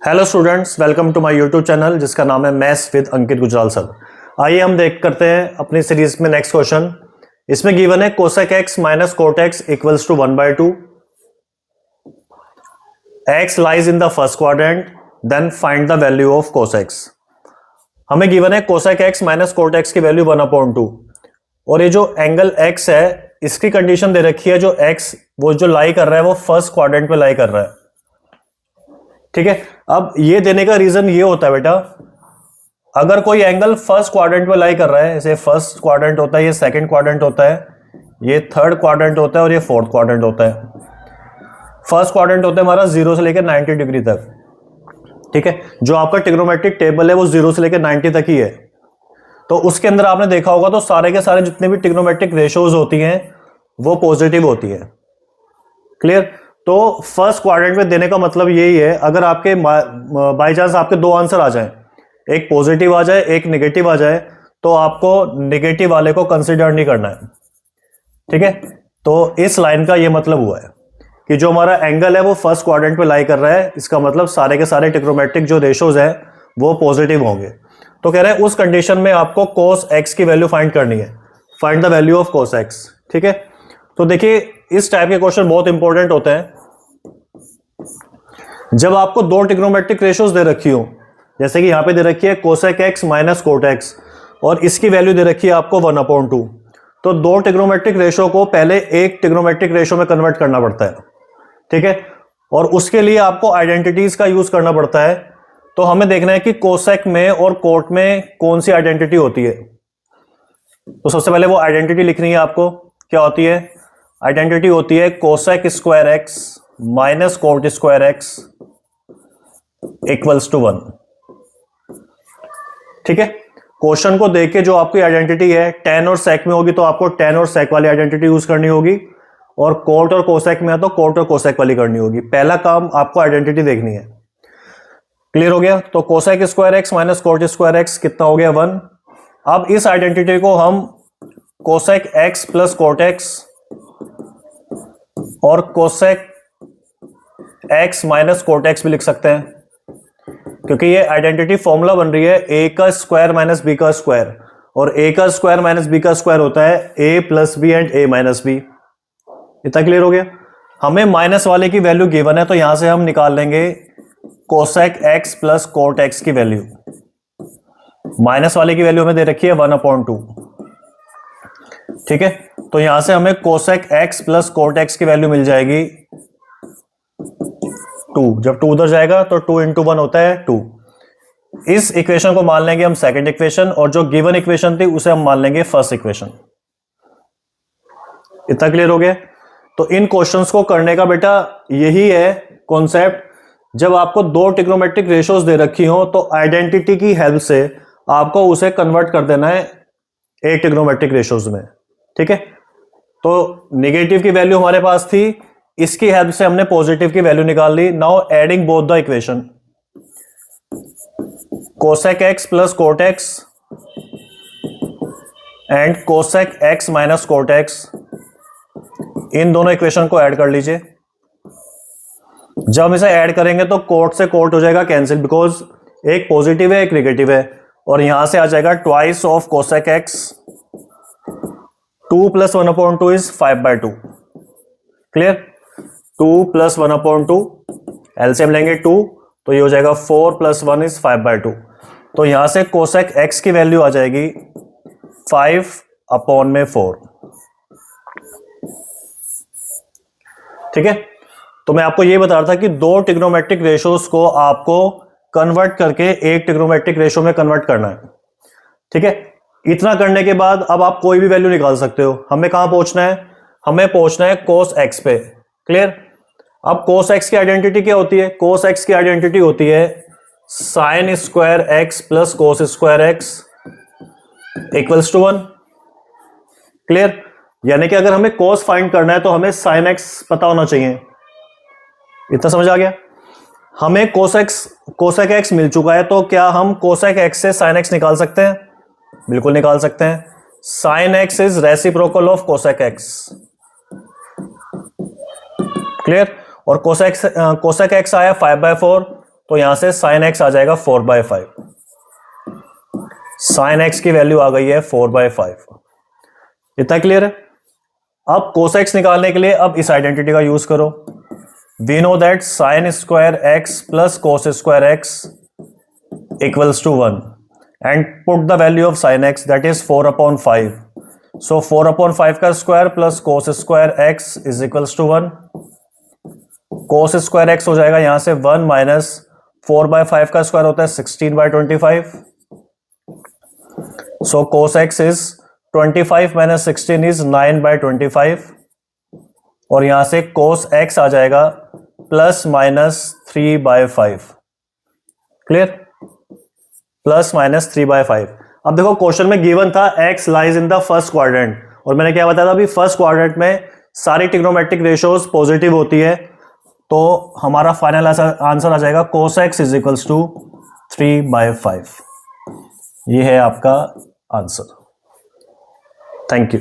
Hello students, welcome to my YouTube channel जिसका नाम है maths with Ankit Gujral sir. आइए हम देख करते हैं अपनी सीरीज में नेक्स्ट क्वेश्चन। इसमें गिवन है cosec X minus cot X equals to 1/2। X lies in the first quadrant, then find the value of cosec x. हमें गिवन है cosec X minus cot X की वैल्यू 1/2 और ये जो एंगल एक्स है इसकी कंडीशन दे रखी है, जो एक्स वो जो लाई कर रहा है वो फर्स्ट क्वाड्रेंट पे लाई कर रहा है। ठीक है, अब ये देने का रीजन ये होता है बेटा, अगर कोई एंगल फर्स्ट क्वाड्रेंट पे लाई कर रहा है, जैसे फर्स्ट क्वाड्रेंट होता है, ये सेकंड क्वाड्रेंट होता है, ये थर्ड क्वाड्रेंट होता है और ये फोर्थ क्वाड्रेंट होता है। फर्स्ट क्वाड्रेंट होता है हमारा 0 से लेकर 90 डिग्री तक। ठीक है, जो आपका ट्रिग्नोमेट्रिक टेबल है वो 0 से लेकर 90 तक ही है। तो उसके अंदर आपने देखा होगा तो सारे के सारे जितने भी ट्रिग्नोमेट्रिक रेशोज होती हैं वो पॉजिटिव होती है। क्लियर? तो फर्स्ट क्वाड्रेंट में देने का मतलब यही है, अगर आपके बाय चांस आपके दो आंसर आ जाएं, एक पॉजिटिव आ जाए एक नेगेटिव आ जाए, तो आपको नेगेटिव वाले को कंसीडर नहीं करना है। ठीक है, तो इस लाइन का ये मतलब हुआ है कि जो हमारा एंगल है वो फर्स्ट क्वाड्रेंट पे लाई कर रहा है, इसका मतलब सारे के सारे ट्रिग्नोमेट्रिक जो रेशोज है वो पॉजिटिव होंगे। तो कह रहे हैं उस कंडीशन में आपको कोस एक्स की वैल्यू फाइंड करनी है, find the value of cos x. ठीक है, तो देखिए इस टाइप के क्वेश्चन बहुत इंपॉर्टेंट होते हैं जब आपको दो ट्रिग्नोमेट्रिक रेशोज दे रखी हो, जैसे कि यहां पे दे रखी है cosec X minus cot X और इसकी वैल्यू दे रखी है आपको 1/2। तो दो ट्रिग्नोमेट्रिक रेशो को पहले एक ट्रिग्नोमेट्रिक रेशो में कन्वर्ट करना पड़ता है। ठीक है, और उसके लिए आपको आइडेंटिटीज का यूज करना पड़ता है। तो हमें देखना है कि कोसेक में और कोट में कौन सी आइडेंटिटी होती है। तो सबसे पहले वो आइडेंटिटी लिखनी है आपको। क्या होती है? आइडेंटिटी होती है cosec square x minus cot square x equals to 1। ठीक है, क्वेश्चन को देख के जो आपकी आइडेंटिटी है tan और sec में होगी तो आपको tan और sec वाली आइडेंटिटी यूज करनी होगी, और कोट और कोसेक में है तो कोट और कोसेक वाली करनी होगी। पहला काम आपको आइडेंटिटी देखनी है। क्लियर हो गया? तो cosec square x minus cot square X कितना हो गया? 1। अब इस आइडेंटिटी को हम cosec X plus cot X और cosec X minus cot X भी लिख सकते हैं, क्योंकि ये आइडेंटिटी फॉर्मूला बन रही है ए का स्क्वायर माइनस बी का स्क्वायर, और ए का स्क्वायर माइनस बी का स्क्वायर होता है A plus B and A minus B. इतना क्लियर हो गया? हमें माइनस वाले की वैल्यू गिवन है तो यहां से हम निकाल लेंगे cosec X plus cot X की वैल्यू। माइनस वाले की वैल्यू हमें दे रखी है 1/2। ठीक है, तो यहां से हमें cosec X plus cot X की वैल्यू मिल जाएगी 2। जब 2 उधर जाएगा तो 2 × 1 होता है 2। इस इक्वेशन को मान लेंगे हम सेकंड इक्वेशन, और जो गिवन इक्वेशन थी उसे हम मान लेंगे फर्स्ट इक्वेशन। इतना क्लियर हो गया? तो इन क्वेश्चंस को करने का बेटा यही है कॉन्सेप्ट, जब आपको दो ट्रिग्नोमेट्रिक रेशोज दे रखी हो तो आइडेंटिटी की हेल्प से आपको उसे कन्वर्ट कर देना है एक ट्रिग्नोमेट्रिक रेशोज में। ठीक है, तो नेगेटिव की वैल्यू हमारे पास थी, इसकी हेल्प से हमने पॉजिटिव की वैल्यू निकाल ली। Now adding both the equation, cosec X plus cot X and cosec X minus cot X, इन दोनों इक्वेशन को ऐड कर लीजिए। जब हम इसे ऐड करेंगे तो कोट से कोट हो जाएगा कैंसिल, बिकॉज एक पॉजिटिव है एक नेगेटिव है, और यहां से आ जाएगा twice of cosec x. 2 + 1/2 is 5/2। Clear? 2 + 1/2, LCM लेंगे 2 तो ये हो जाएगा 4 + 1 इज 5/2। तो यहां से कोसेक एक्स की वैल्यू आ जाएगी 5/4। ठीक है, तो मैं आपको ये बता रहा था कि दो ट्रिग्नोमेट्रिक रेशोज को आपको कन्वर्ट करके एक ट्रिग्नोमेट्रिक रेशो में कन्वर्ट करना है। ठीक है, इतना करने के बाद अब आप कोई भी वैल्यू निकाल सकते हो। हमें कहां पहुंचना है? हमें पहुंचना है कोस एक्स पे। क्लियर? अब कोस एक्स की आइडेंटिटी क्या होती है? कोस एक्स की आइडेंटिटी होती है sine square x plus cos square x equals to 1। Clear? यानी कि अगर हमें कोस फाइंड करना है तो हमें साइन एक्स पता होना चाहिए। इतना समझ आ गया? हमें कोसेक एक्स मिल चुका है, तो क्या हम कोसेक एक्स से साइन एक्स निकाल सकते हैं? बिल्कुल निकाल सकते हैं। Sine x is reciprocal of cosec x. Clear? और कोसेक एक्स आया 5/4, तो यहां से साइन एक्स आ जाएगा 4/5। साइन एक्स की वैल्यू आ गई है 4/5। इतना क्लियर है। अब कोसेक्स निकालने के लिए अब इस आइडेंटिटी का यूज करो। We know that sine square x plus cos square x equals to 1 and put the value of sine x that is 4/5। So 4/5 का square plus cos square x is equals to 1। Cos square x हो जाएगा यहां से 1 minus 4/5 का square होता है 16/25। So cos x is 25 minus 16 is 9/25 और यहां से कोस एक्स आ जाएगा plus minus 3/5। Clear? Plus minus 3/5। अब देखो क्वेश्चन में गिवन था X lies in the first quadrant और मैंने क्या बताया था अभी, फर्स्ट क्वाड्रेंट में सारी ट्रिग्नोमेट्रिक रेशियोज पॉजिटिव होती है, तो हमारा फाइनल आंसर आ जाएगा cos x is equals to 3/5। ये है आपका आंसर। Thank you.